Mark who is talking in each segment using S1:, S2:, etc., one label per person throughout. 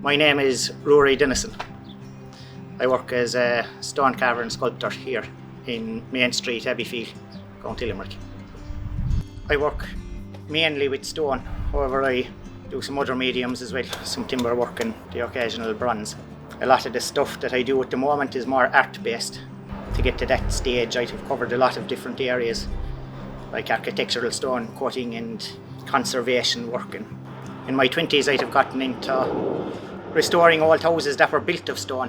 S1: My name is Ruairi Dennison. I work as a stone carver and sculptor here in Main Street, Abbeyfeale, County Limerick. I work mainly with stone, however I do some other mediums as well, some timber work and the occasional bronze. A lot of the stuff that I do at the moment is more art-based. To get to that stage I'd have covered a lot of different areas like architectural stone cutting and conservation work. And in my 20s I'd have gotten into restoring old houses that were built of stone.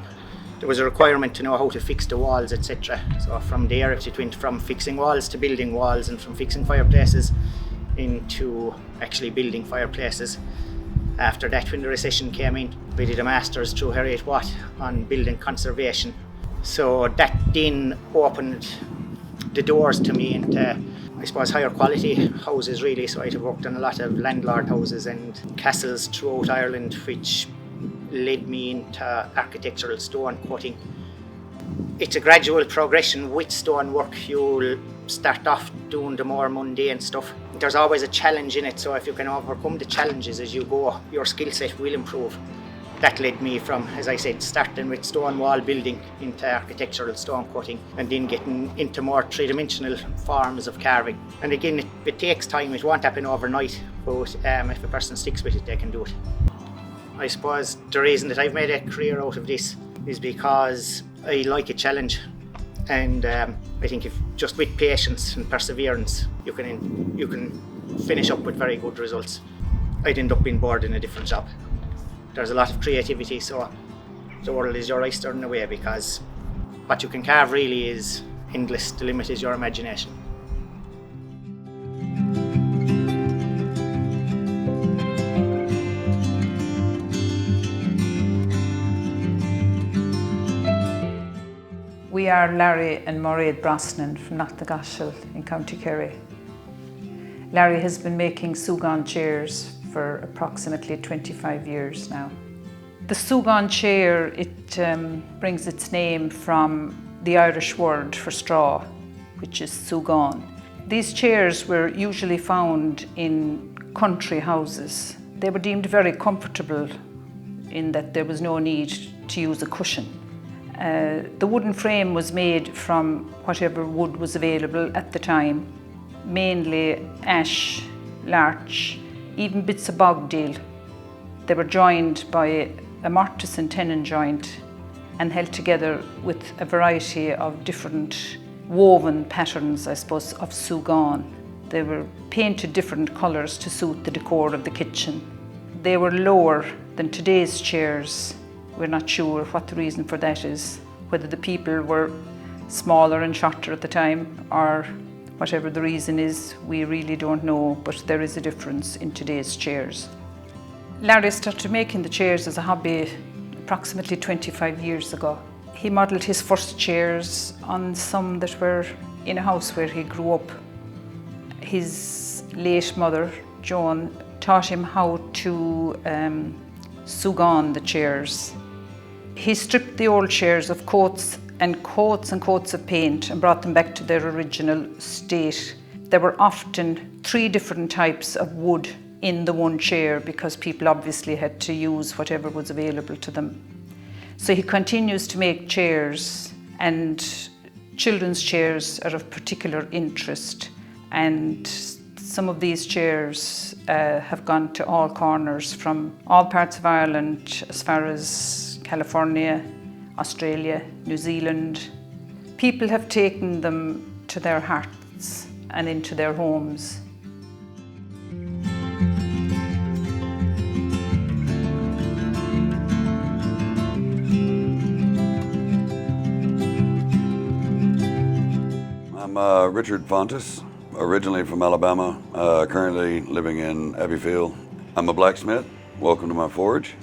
S1: There was a requirement to know how to fix the walls, etc. So from there it went from fixing walls to building walls, and from fixing fireplaces into actually building fireplaces. After that, when the recession came in, we did a master's through Harriet Watt on building conservation. So that then opened the doors to me into, I suppose, higher quality houses really. So I'd have worked on a lot of landlord houses and castles throughout Ireland, which led me into architectural stone cutting. It's a gradual progression with stone work. You'll start off doing the more mundane stuff. There's always a challenge in it, so if you can overcome the challenges as you go, your skill set will improve. That led me from, as I said, starting with stone wall building into architectural stone cutting, and then getting into more three-dimensional forms of carving. And again, it takes time, it won't happen overnight, but if a person sticks with it, they can do it. I suppose the reason that I've made a career out of this is because I like a challenge, and I think if just with patience and perseverance you can finish up with very good results. I'd end up being bored in a different job. There's a lot of creativity, so the world is your oyster in a way, because what you can carve really is endless. The limit is your imagination.
S2: We are Larry and Mairead Brosnan from Knocknagoshel in County Kerry. Larry has been making Súgán Chairs for approximately 25 years now. The Súgán chair, it brings its name from the Irish word for straw, which is Súgán. These chairs were usually found in country houses. They were deemed very comfortable in that there was no need to use a cushion. The wooden frame was made from whatever wood was available at the time, mainly ash, larch, even bits of bogdeal. They were joined by a mortise and tenon joint and held together with a variety of different woven patterns, I suppose, of Súgán. They were painted different colours to suit the decor of the kitchen. They were lower than today's chairs. We're not sure what the reason for that is, whether the people were smaller and shorter at the time, or whatever the reason is, we really don't know, but there is a difference in today's chairs. Larry started making the chairs as a hobby approximately 25 years ago. He modelled his first chairs on some that were in a house where he grew up. His late mother, Joan, taught him how to Súgán the chairs. He stripped the old chairs of coats and coats of paint and brought them back to their original state. There were often 3 different types of wood in the one chair because people obviously had to use whatever was available to them. So he continues to make chairs, and children's chairs are of particular interest, and some of these chairs have gone to all corners from all parts of Ireland as far as California, Australia, New Zealand. People have taken them to their hearts and into their homes.
S3: I'm Richard Pontes, originally from Alabama, currently living in Abbeyfeale. I'm a blacksmith. Welcome to my forge.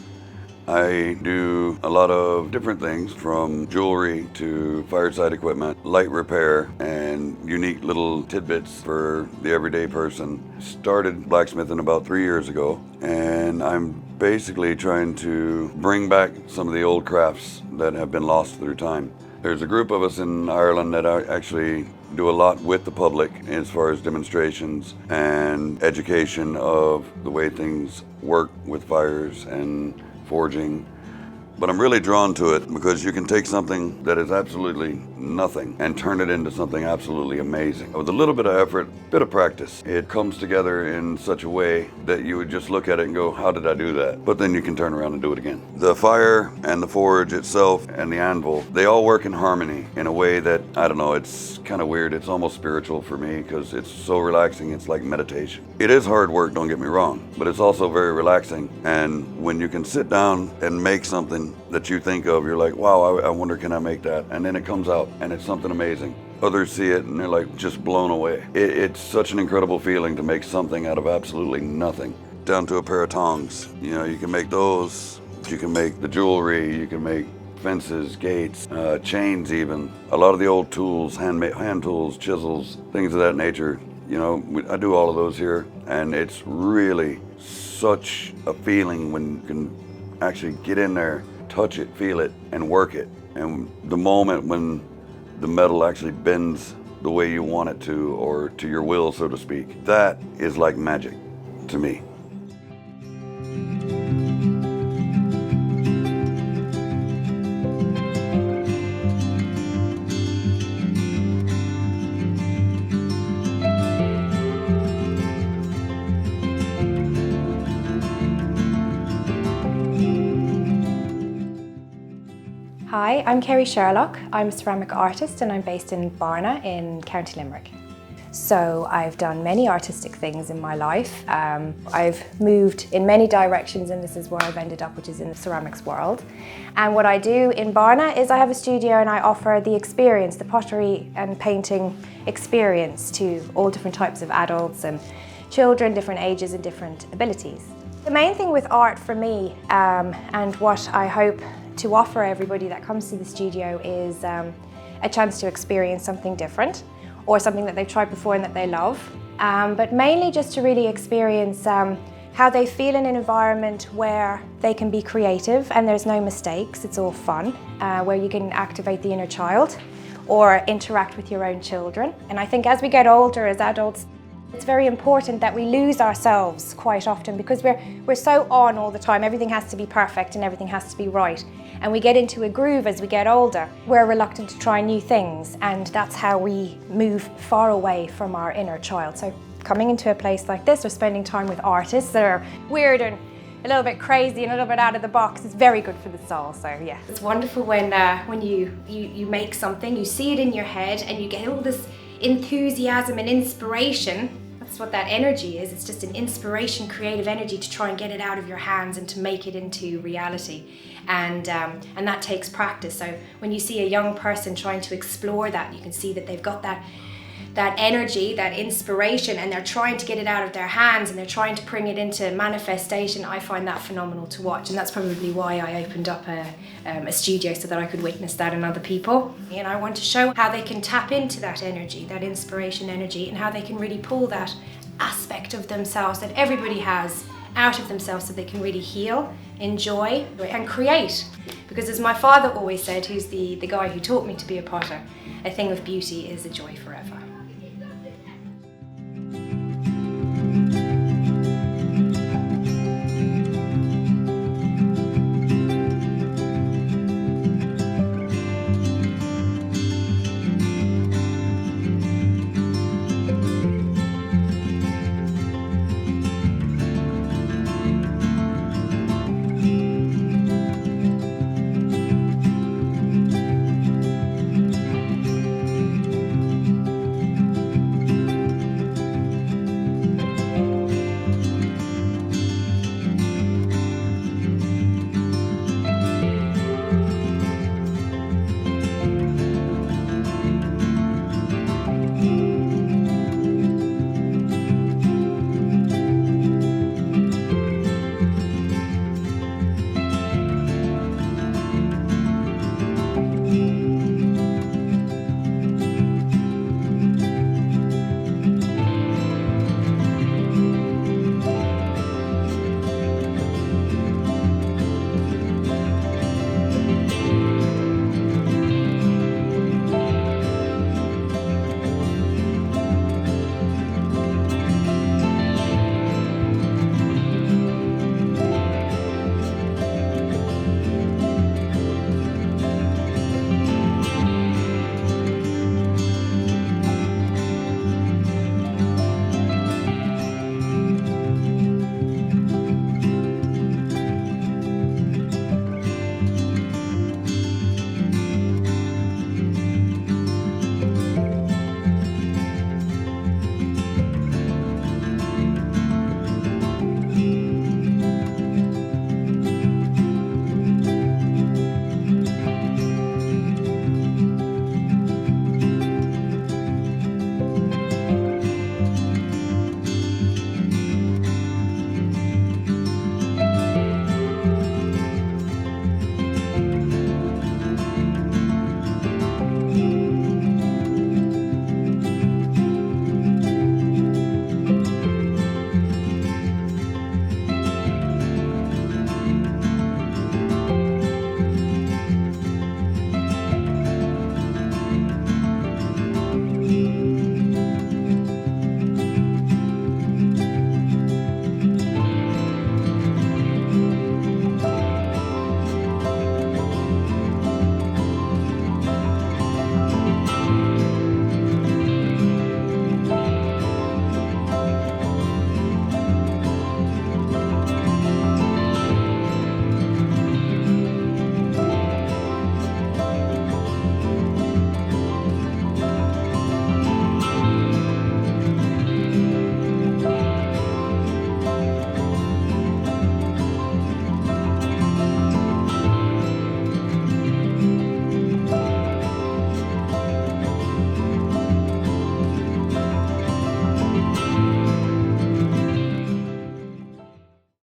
S3: I do a lot of different things, from jewelry to fireside equipment, light repair, and unique little tidbits for the everyday person. Started blacksmithing about 3 years ago, and I'm basically trying to bring back some of the old crafts that have been lost through time. There's a group of us in Ireland that actually do a lot with the public as far as demonstrations and education of the way things work with fires and forging. But I'm really drawn to it because you can take something that is absolutely nothing and turn it into something absolutely amazing. With a little bit of effort, bit of practice, it comes together in such a way that you would just look at it and go, how did I do that? But then you can turn around and do it again. The fire and the forge itself and the anvil, they all work in harmony in a way that, I don't know, it's kind of weird. It's almost spiritual for me because it's so relaxing. It's like meditation. It is hard work, don't get me wrong, but it's also very relaxing. And when you can sit down and make something that you think of, you're like, wow, I wonder, can I make that? And then it comes out and it's something amazing. Others see it and they're like just blown away. It's such an incredible feeling to make something out of absolutely nothing. Down to a pair of tongs. You know, you can make those, you can make the jewelry, you can make fences, gates, chains even. A lot of the old tools, hand tools, chisels, things of that nature. You know, I do all of those here, and it's really such a feeling when you can actually get in there, touch it, feel it, and work it. And the moment when the metal actually bends the way you want it to, or to your will, so to speak, that is like magic to me.
S4: Hi, I'm Keri Sherlock. I'm a ceramic artist and I'm based in Barna in County Limerick. So I've done many artistic things in my life. I've moved in many directions and this is where I've ended up, which is in the ceramics world. And what I do in Barna is I have a studio and I offer the experience, the pottery and painting experience to all different types of adults and children, different ages and different abilities. The main thing with art for me and what I hope to offer everybody that comes to the studio is a chance to experience something different or something that they've tried before and that they love, but mainly just to really experience how they feel in an environment where they can be creative and there's no mistakes, it's all fun, where you can activate the inner child or interact with your own children. And I think as we get older as adults, it's very important that we lose ourselves quite often because we're so on all the time. Everything has to be perfect and everything has to be right. And we get into a groove as we get older. We're reluctant to try new things and that's how we move far away from our inner child. So coming into a place like this or spending time with artists that are weird and a little bit crazy and a little bit out of the box is very good for the soul, so yeah. It's wonderful when you make something, you see it in your head and you get all this enthusiasm and inspiration. That's what that energy is. It's just an inspiration, creative energy to try and get it out of your hands and to make it into reality. And that takes practice. So when you see a young person trying to explore that, you can see that they've got that energy, that inspiration, and they're trying to get it out of their hands and they're trying to bring it into manifestation. I find that phenomenal to watch, and that's probably why I opened up a studio so that I could witness that in other people. And I want to show how they can tap into that energy, that inspiration energy, and how they can really pull that aspect of themselves that everybody has out of themselves so they can really heal, enjoy, and create. Because as my father always said, who's the guy who taught me to be a potter, a thing of beauty is a joy forever.